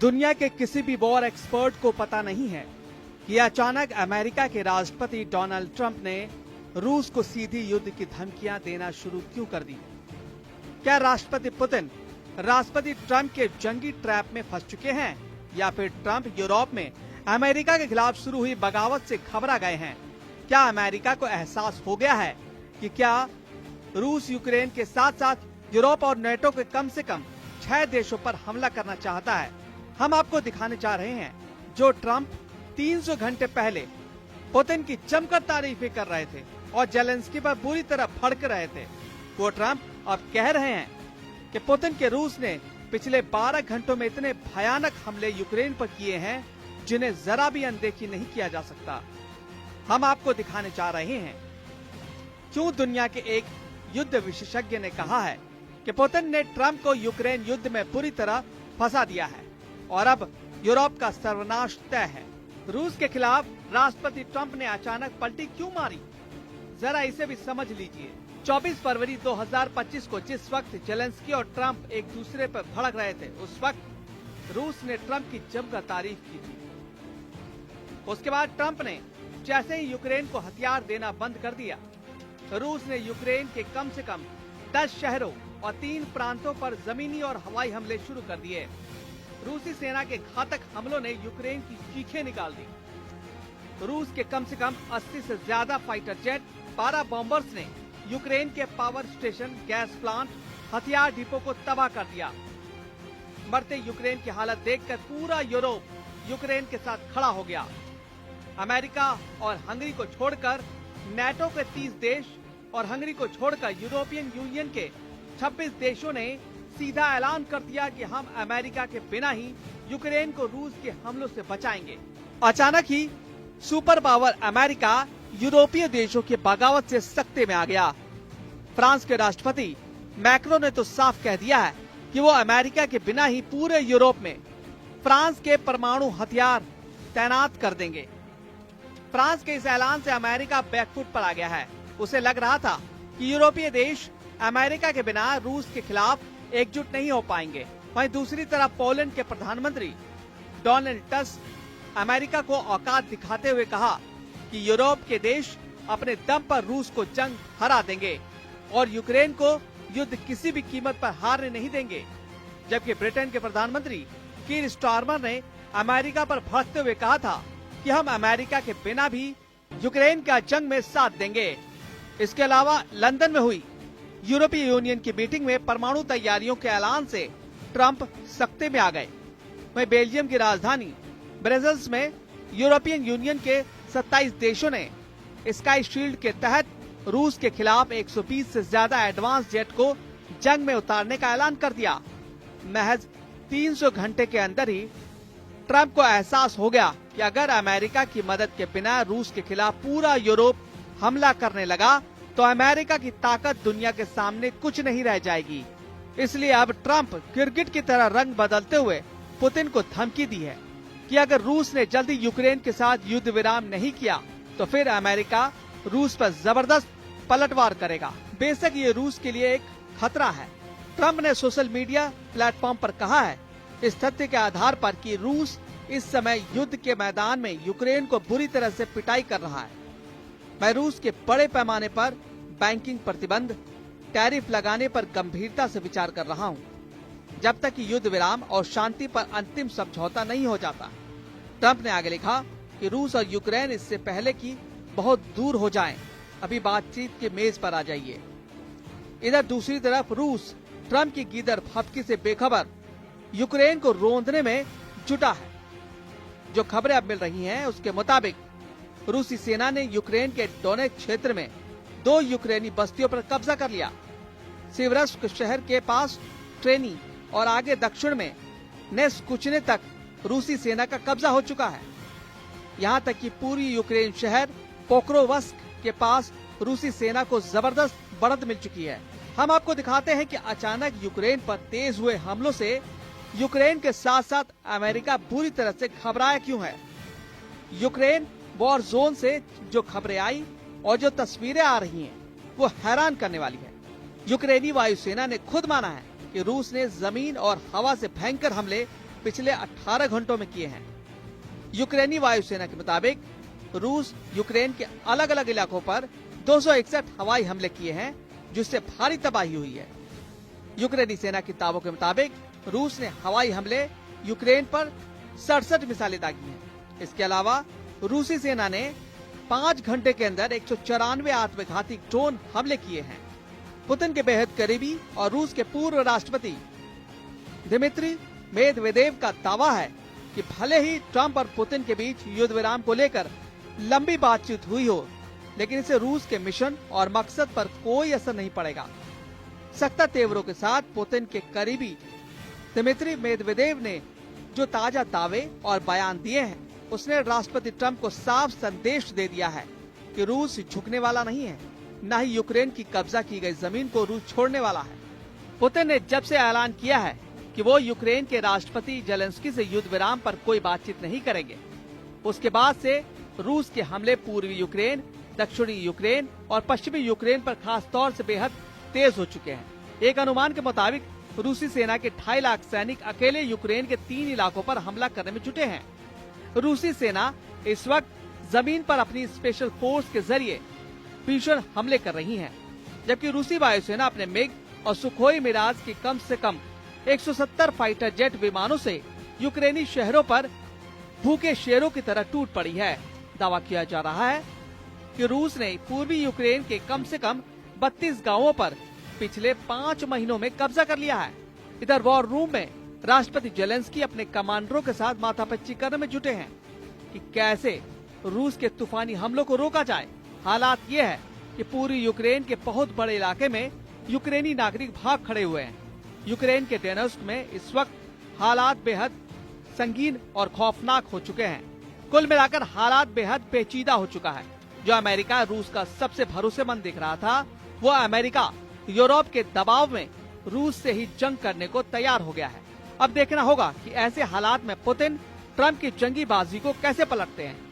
दुनिया के किसी भी वॉर एक्सपर्ट को पता नहीं है कि अचानक अमेरिका के राष्ट्रपति डोनाल्ड ट्रंप ने रूस को सीधी युद्ध की धमकियां देना शुरू क्यों कर दी। क्या राष्ट्रपति पुतिन राष्ट्रपति ट्रंप के जंगी ट्रैप में फंस चुके हैं या फिर ट्रंप यूरोप में अमेरिका के खिलाफ शुरू हुई बगावत से घबरा गए हैं। क्या अमेरिका को एहसास हो गया है कि क्या रूस यूक्रेन के साथ साथ यूरोप और नेटो के कम से कम 6 देशों पर हमला करना चाहता है। हम आपको दिखाने जा रहे हैं जो ट्रंप 300 घंटे पहले पुतिन की जमकर तारीफें कर रहे थे और जेलेंस्की पर बुरी तरह भड़क रहे थे। वो ट्रंप अब कह रहे हैं कि पुतिन के रूस ने पिछले 12 घंटों में इतने भयानक हमले यूक्रेन पर किए हैं जिन्हें जरा भी अनदेखी नहीं किया जा सकता। हम आपको दिखाने जा रहे हैं क्यों दुनिया के एक युद्ध विशेषज्ञ ने कहा है कि पुतिन ने ट्रंप को यूक्रेन युद्ध में बुरी तरह फंसा दिया है और अब यूरोप का सर्वनाश तय है। रूस के खिलाफ राष्ट्रपति ट्रंप ने अचानक पलटी क्यों मारी, जरा इसे भी समझ लीजिए। 24 फरवरी 2025 को जिस वक्त जेलेंस्की और ट्रंप एक दूसरे पर भड़क रहे थे, उस वक्त रूस ने ट्रंप की जमकर तारीफ की थी। उसके बाद ट्रंप ने जैसे ही यूक्रेन को हथियार देना बंद कर दिया, रूस ने यूक्रेन के कम से कम 10 शहरों और 3 प्रांतों पर जमीनी और हवाई हमले शुरू कर दिए। रूसी सेना के घातक हमलों ने यूक्रेन की चीखें निकाल दी। रूस के कम से कम 80 से ज्यादा फाइटर जेट, 12 बॉम्बर्स ने यूक्रेन के पावर स्टेशन, गैस प्लांट, हथियार डिपो को तबाह कर दिया। मरते यूक्रेन की हालत देखकर पूरा यूरोप यूक्रेन के साथ खड़ा हो गया। अमेरिका और हंगरी को छोड़कर नेटो के 30 देश और हंगरी को छोड़कर यूरोपियन यूनियन के 26 देशों ने सीधा ऐलान कर दिया कि हम अमेरिका के बिना ही यूक्रेन को रूस के हमलों से बचाएंगे। अचानक ही सुपर पावर अमेरिका यूरोपीय देशों की बगावत से सख्ते में आ गया। फ्रांस के राष्ट्रपति मैक्रो ने तो साफ कह दिया है कि वो अमेरिका के बिना ही पूरे यूरोप में फ्रांस के परमाणु हथियार तैनात कर देंगे। फ्रांस के इस ऐलान से अमेरिका बैकफुट पर आ गया है। उसे लग रहा था कि यूरोपीय देश अमेरिका के बिना रूस के खिलाफ एकजुट नहीं हो पाएंगे। वहीं दूसरी तरफ पोलैंड के प्रधानमंत्री डोनाल्ड टस्क अमेरिका को औकात दिखाते हुए कहा कि यूरोप के देश अपने दम पर रूस को जंग हरा देंगे और यूक्रेन को युद्ध किसी भी कीमत पर हारने नहीं देंगे। जबकि ब्रिटेन के प्रधानमंत्री कीर स्टारमर ने अमेरिका पर भड़कते हुए कहा था कि हम अमेरिका के बिना भी यूक्रेन का जंग में साथ देंगे। इसके अलावा लंदन में हुई यूरोपीय यूनियन की मीटिंग में परमाणु तैयारियों के ऐलान से ट्रंप सख्ते में आ गए। वहीं बेल्जियम की राजधानी ब्रसेल्स में यूरोपियन यूनियन के 27 देशों ने स्काई शील्ड के तहत रूस के खिलाफ 120 से ज्यादा एडवांस जेट को जंग में उतारने का ऐलान कर दिया। महज 300 घंटे के अंदर ही ट्रंप को एहसास हो गया कि अगर अमेरिका की मदद के बिना रूस के खिलाफ पूरा यूरोप हमला करने लगा तो अमेरिका की ताकत दुनिया के सामने कुछ नहीं रह जाएगी। इसलिए अब ट्रंप गिरगिट की तरह रंग बदलते हुए पुतिन को धमकी दी है कि अगर रूस ने जल्दी यूक्रेन के साथ युद्ध विराम नहीं किया तो फिर अमेरिका रूस पर जबरदस्त पलटवार करेगा। बेशक ये रूस के लिए एक खतरा है। ट्रंप ने सोशल मीडिया प्लेटफॉर्म पर कहा है इस तथ्य के आधार पर कि रूस इस समय युद्ध के मैदान में यूक्रेन को बुरी तरह से पिटाई कर रहा है। मैं रूस के बड़े पैमाने पर बैंकिंग प्रतिबंध, टैरिफ लगाने पर गंभीरता से विचार कर रहा हूं, जब तक कि युद्ध विराम और शांति पर अंतिम समझौता नहीं हो जाता। ट्रंप ने आगे लिखा कि रूस और यूक्रेन इससे पहले कि बहुत दूर हो जाएं, अभी बातचीत के मेज पर आ जाइए। इधर दूसरी तरफ रूस ट्रंप की गीदड़ फपकी से बेखबर यूक्रेन को रोंदने में जुटा है। जो खबरें अब मिल रही हैं उसके मुताबिक रूसी सेना ने यूक्रेन के डोनेट्स्क क्षेत्र में 2 यूक्रेनी बस्तियों पर कब्जा कर लिया। सिवरस्क शहर के पास ट्रेनी और आगे दक्षिण में नेस्कुचने तक रूसी सेना का कब्जा हो चुका है। यहाँ तक कि पूरी यूक्रेन शहर पोक्रोवस्क के पास रूसी सेना को जबरदस्त बढ़त मिल चुकी है। हम आपको दिखाते हैं कि अचानक यूक्रेन पर तेज हुए हमलों से यूक्रेन के साथ साथ अमेरिका बुरी तरह से घबराया क्यों है। यूक्रेन वॉर जोन से जो खबरें आई और जो तस्वीरें आ रही हैं वो हैरान करने वाली है। यूक्रेनी वायुसेना ने खुद माना है कि रूस ने जमीन और हवा से भयंकर हमले पिछले 18 घंटों में किए हैं। यूक्रेनी वायुसेना के मुताबिक रूस यूक्रेन के अलग अलग इलाकों पर 261 हवाई हमले किए हैं, जिससे भारी तबाही हुई है। यूक्रेनी सेना के दावों के मुताबिक रूस ने हवाई हमले यूक्रेन पर 67 मिसाइलें दागी हैं। इसके अलावा रूसी सेना ने 5 घंटे के अंदर 194 आत्मघाती ड्रोन हमले किए हैं। पुतिन के बेहद करीबी और रूस के पूर्व राष्ट्रपति दिमित्री मेदवेदेव का दावा है कि भले ही ट्रंप और पुतिन के बीच युद्ध विराम को लेकर लंबी बातचीत हुई हो, लेकिन इससे रूस के मिशन और मकसद पर कोई असर नहीं पड़ेगा। सत्ता तेवरों के साथ पुतिन के करीबी दिमित्री मेदवेदेव ने जो ताजा दावे और बयान दिए हैं, उसने राष्ट्रपति ट्रंप को साफ संदेश दे दिया है कि रूस झुकने वाला नहीं है, न ही यूक्रेन की कब्जा की गई जमीन को रूस छोड़ने वाला है। पुतिन ने जब से ऐलान किया है कि वो यूक्रेन के राष्ट्रपति जेलेंस्की से युद्ध विराम पर कोई बातचीत नहीं करेंगे, उसके बाद से रूस के हमले पूर्वी यूक्रेन, दक्षिणी यूक्रेन और पश्चिमी यूक्रेन पर खास तौर से बेहद तेज हो चुके हैं। एक अनुमान के मुताबिक रूसी सेना के 2.5 लाख सैनिक अकेले यूक्रेन के 3 इलाकों पर हमला करने में जुटे हैं। रूसी सेना इस वक्त जमीन पर अपनी स्पेशल फोर्स के जरिए भीषण हमले कर रही है, जबकि रूसी वायुसेना अपने मिग और सुखोई मिराज की कम से कम 170 फाइटर जेट विमानों से यूक्रेनी शहरों पर भूखे शेरों की तरह टूट पड़ी है। दावा किया जा रहा है कि रूस ने पूर्वी यूक्रेन के कम से कम 32 गांवों पर पिछले 5 महीनों में कब्जा कर लिया है। इधर वॉर रूम में राष्ट्रपति जेलेंस्की अपने कमांडरों के साथ माथापच्ची करने में जुटे हैं कि कैसे रूस के तूफानी हमलों को रोका जाए। हालात ये है कि पूरी यूक्रेन के बहुत बड़े इलाके में यूक्रेनी नागरिक भाग खड़े हुए हैं। यूक्रेन के डोनेत्स्क में इस वक्त हालात बेहद संगीन और खौफनाक हो चुके हैं। कुल मिलाकर हालात बेहद पेचीदा हो चुका है। जो अमेरिका रूस का सबसे भरोसेमंद दिख रहा था, वो अमेरिका यूरोप के दबाव में रूस से ही जंग करने को तैयार हो गया है। अब देखना होगा कि ऐसे हालात में पुतिन ट्रंप की जंगी बाजी को कैसे पलटते हैं।